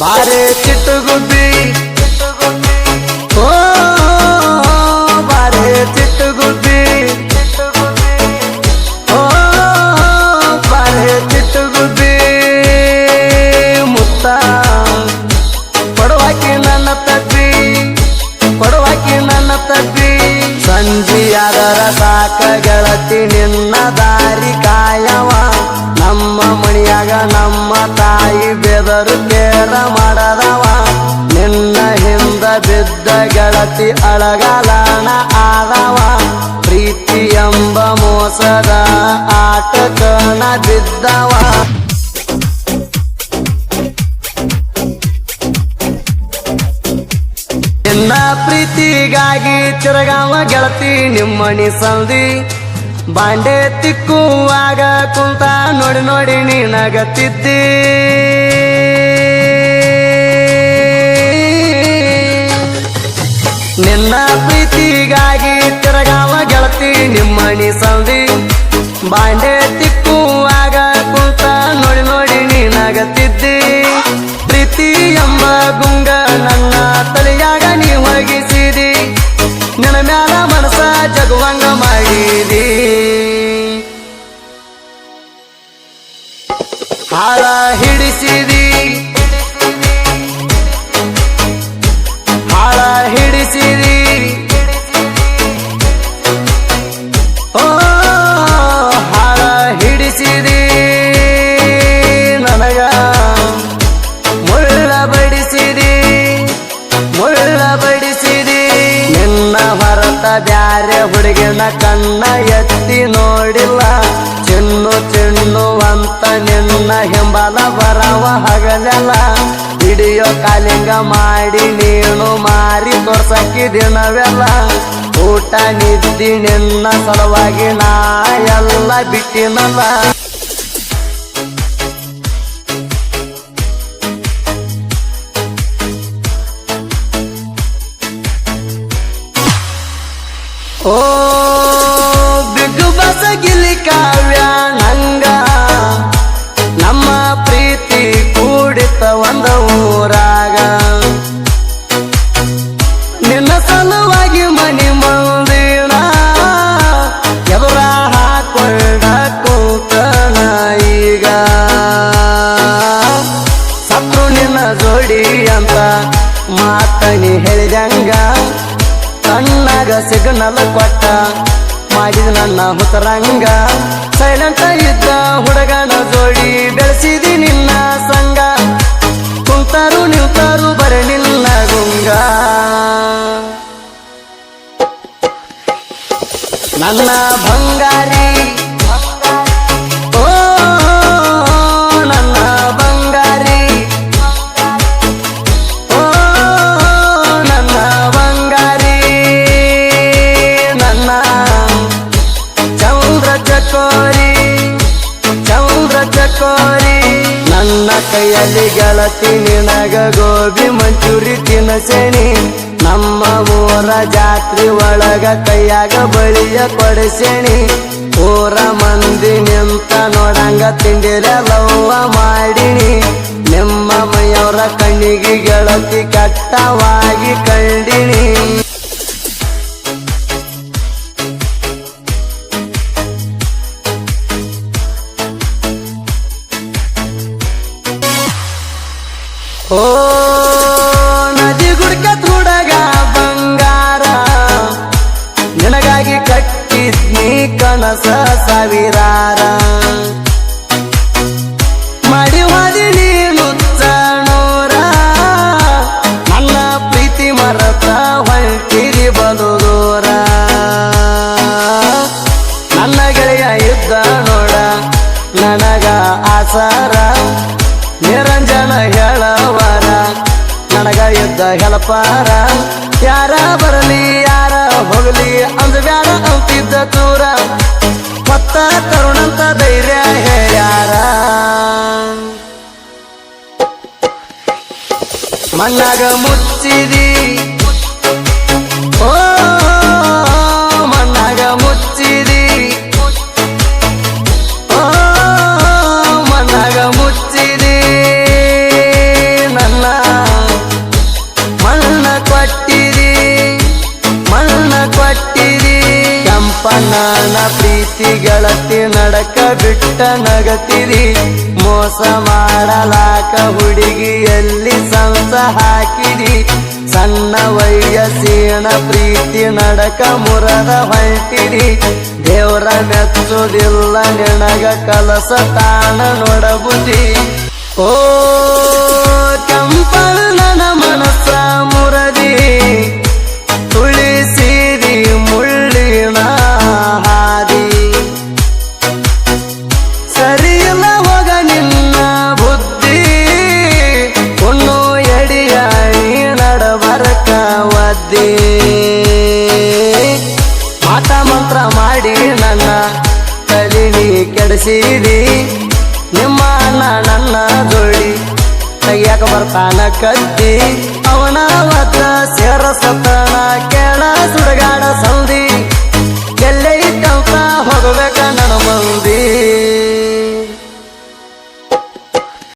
ಬಾರೆ ಚಿಟ್ಟುಗುಬ್ಬಿ ಓ ಬಾರೆ ಚಿಟ್ಟುಗುಬ್ಬಿ ಓ ಬಾರೆ ಚಿಟ್ಟುಗುಬ್ಬಿ ಮುತ್ತ ಕೊಡುವಾಕಿ ನನ್ನ ತಬ್ಬಿ ಕೊಡುವಾಕಿ ನನ್ನ ತಬ್ಬಿ ಸಂಜಿಯಾದರ ಸಾಕ ಗೆಳತಿ ನಿನ್ನ ದಾರಿ ಕಾಯವ ನಮ್ಮ ಮಣಿಯಾಗ ನಮ್ಮ ತಾಯಿ ಬೆದರು ಕೇರ ಮಾಡದವ ನಿನ್ನ ಹಿಂದ ಬಿದ್ದ ಗೆಳತಿ ಅಳಗಲಾಣ ಆದವ ಪ್ರೀತಿ ಎಂಬ ಮೋಸದ ಆಟಕನ ಬಿದ್ದವ ನಿನ್ನ ಪ್ರೀತಿಗಾಗಿ ಚಿರಗಾವ ಗೆಳತಿ ನಿಮ್ಮಣಿ ಸಂದಿ ಬಾಂಡೆ ತಿಕ್ಕುವಾಗ ಕುಂತ ನೋಡಿ ನೋಡಿ ನೀನಗತ್ತಿದ್ದಿ ನಿನ್ನ ಪ್ರೀತಿಗಾಗಿ ತಿರಗಾವ ಗೆಳತಿ ನಿಮ್ಮಣಿ ಸಂದಿ ಬಾಂಡೆ ತಿಕ್ಕುವಾಗ ಕುಂತ ನೋಡಿ ನೋಡಿ ನೀನಗತ್ತಿದ್ದಿ ಪ್ರೀತಿ ಎಂಬ ಗುಂಗ ನನ್ನ ತಲೆಯಾಗ ನೀ ಹೊರಗಿಸಿದಿ ನಿನ್ನ ಮ್ಯಾಲ ಮನಸ ಜಗವಂಗ ಮಾಡಿದಿ ಹಾಳ ಹಿಡಿಸಿದಿ ಹಾಳ ಹಿಡಿಸಿದಿ ಓ ಹಾಳ ಹಿಡಿಸಿದಿ ನನಗ ಮುಳ್ಳ ಬಡಿಸಿದಿ ಮುಳ್ಳ ಬಡಿಸಿದಿ ನಿನ್ನ ಹೊರತ ಬ್ಯಾರೆ ಹುಡುಗಿನ ಕಣ್ಣ ಎತ್ತಿ ನೋಡಿಲ್ಲ ಚಿನ್ನು ಚಿನ್ನು ಅಂತ ನಿನ್ನ ಹಿಂಬಲ ಬರವ ಹಗಲೆಲ್ಲ ವಿಡಿಯೋ ಕಾಲಿಂಗ ಮಾಡಿ ನೀನು ಮಾರಿ ತೋರ್ಸಕ್ಕಿ ದಿನವೆಲ್ಲ ಊಟ ನಿದ್ದಿ ನಿನ್ನ ಸಲುವಾಗಿ ನಾ ಎಲ್ಲ ಬಿಟ್ಟಿನಲ್ಲ ಓ ಬಿಗ್ ಬಸ ಗಿಲಿ ಕಾವ್ಯ ನಂಗ ನಮ್ಮ ಪ್ರೀತಿ ಕೂಡಿತ ಒಂದ ಊರಾಗ ನಿನ್ನ ಸಲುವಾಗಿ ಮನಿ ಮಂದಿನ ಎದುರ ಹಾಕೊಂಡ ಕೂತನ ಈಗ ಸತ್ರು ನಿನ್ನ ಜೋಡಿ ಅಂತ ಮಾತನಿ ಹೇಳಿದಂಗ ಕಣ್ಣಾಗ ಸಿಗ್ನಲ್ ಕೊಟ್ಟ ಮಾಡಿದ ನನ್ನ ಹುತರಂಗ ಸೈಲೆಂಟ್ ಇದ್ದ ಹುಡುಗನ ಜೋಡಿ ಬೆಳೆಸಿದಿ ನಿನ್ನ ಸಂಗ ಕುಂತರು ನಿಂತರು ಬರೆ ನಿನ್ನ ಗುಂಗ ನನ್ನ ಬಂಗಾರಿ ಓ ನನ್ನ ಬಂಗಾರಿ ಓ ನನ್ನ ಬಂಗಾರಿ ನನ್ನ ಚಂದ್ರ ಚಕೋರಿ ಚಂದ್ರ ಚಕೋರಿ ನನ್ನ ಕೈಯಲ್ಲಿ ಗೆಳತಿ ನಿನಗ ಗೋಬಿ ಮಂಚೂರಿ ತಿನಸೇನಿ ನಮ್ಮ ಊರ ಜಾತ್ರೆ ಒಳಗ ಕೈಯಾಗ ಬಳಿಯ ಕೊಡಿಸೇನಿ ಊರ ಮಂದಿ ನಿಂತ ನೋಡಂಗ ತಿಂಡಿರಲವ್ವ ಮಾಡಿನಿ ನಿಮ್ಮ ಮೈಯವರ ಕಣ್ಣಿಗೆ ಗೆಳತಿ ಕಟ್ಟವಾಗಿ ಕಂಡಿನಿ ಓ ನದಿ ಗುಡ್ಕ ಹುಡುಗ ಬಂಗಾರ ನಿನಗಾಗಿ ಕಟ್ಟಿದ್ನಿ ಕನಸ ಸಾವಿರಾರ ಮಾಡಿ ಹೋದಿ ನೀನು ನೂರ ನನ್ನ ಪ್ರೀತಿ ಮರತ ಹೊಂಟಿರಿ ಬಲು ದೂರ ನನ್ನ ಗೆಳೆಯ ಇದ್ದ ನೋಡ ನನಗ ಆಸಾರ ನಿರಂಜನ ಹೇಳವರ ನನಗ ಇದ್ದ ಹೆಲಪಾರ ಯಾರ ಬರಲಿ ಯಾರ ಹೋಗಲಿ ಅಂದ್ಬ್ಯಾಡ ಅಂತಿದ್ದ ದೂರ ಮತ್ತ ತರುಣಂತ ಧೈರ್ಯ ಹೇಳ್ಯಾರ ಮಣ್ಣಾಗ ಮುಚ್ಚಿದಿ ಓ ಮಣ್ಣಾಗ ಮುಚ್ಚಿದಿ ಓ ಮಣ್ಣಾಗ ಮುಚ್ಚಿದಿ ನನ್ನ ಪ್ರೀತಿ ಗೆಳತಿ ನಡಕ ಬಿಟ್ಟ ನಗತಿರಿ ಮೋಸ ಮಾಡಲಾಕ ಹುಡುಗಿಯಲ್ಲಿ ಸಂಸ ಹಾಕಿರಿ ಸಣ್ಣ ವಯಸ್ಸಿನ ಪ್ರೀತಿ ನಡಕ ಮುರದ ಹೊಂಟಿರಿ ದೇವರ ಮೆಚ್ಚುವುದಿಲ್ಲ ನಿನಗ ಕಲಸ ತಾಣ ನೋಡಬುದಿ ಓ ಕೆಂಪಣ್ಣನ ಮನಸ್ಸ ಮುರದಿ ತುಳಿಸಿರಿ ಮುಳ್ಳಿನ ಹಾದಿ ಸರಿಯಿಲ್ಲ ಹೋಗ ನಿನ್ನ ಬುದ್ಧಿ ಉಣ್ಣು ಎಡಿಯ ನಡಬರಕ ಒದ್ದಿ ಮಾಟ ಮಂತ್ರ ಮಾಡಿ ನನ್ನ ತಲಿನಿ ಕೆಡಿಸಿದಿ ನಿಮ್ಮ ಅಣ್ಣ ನನ್ನ ಜೋಡಿ ತೆಗಿಯಾಕ ಬರ್ತಾನ ಕದ್ದಿ ಅವನ ಒತ್ತ ಸೇರಸತನ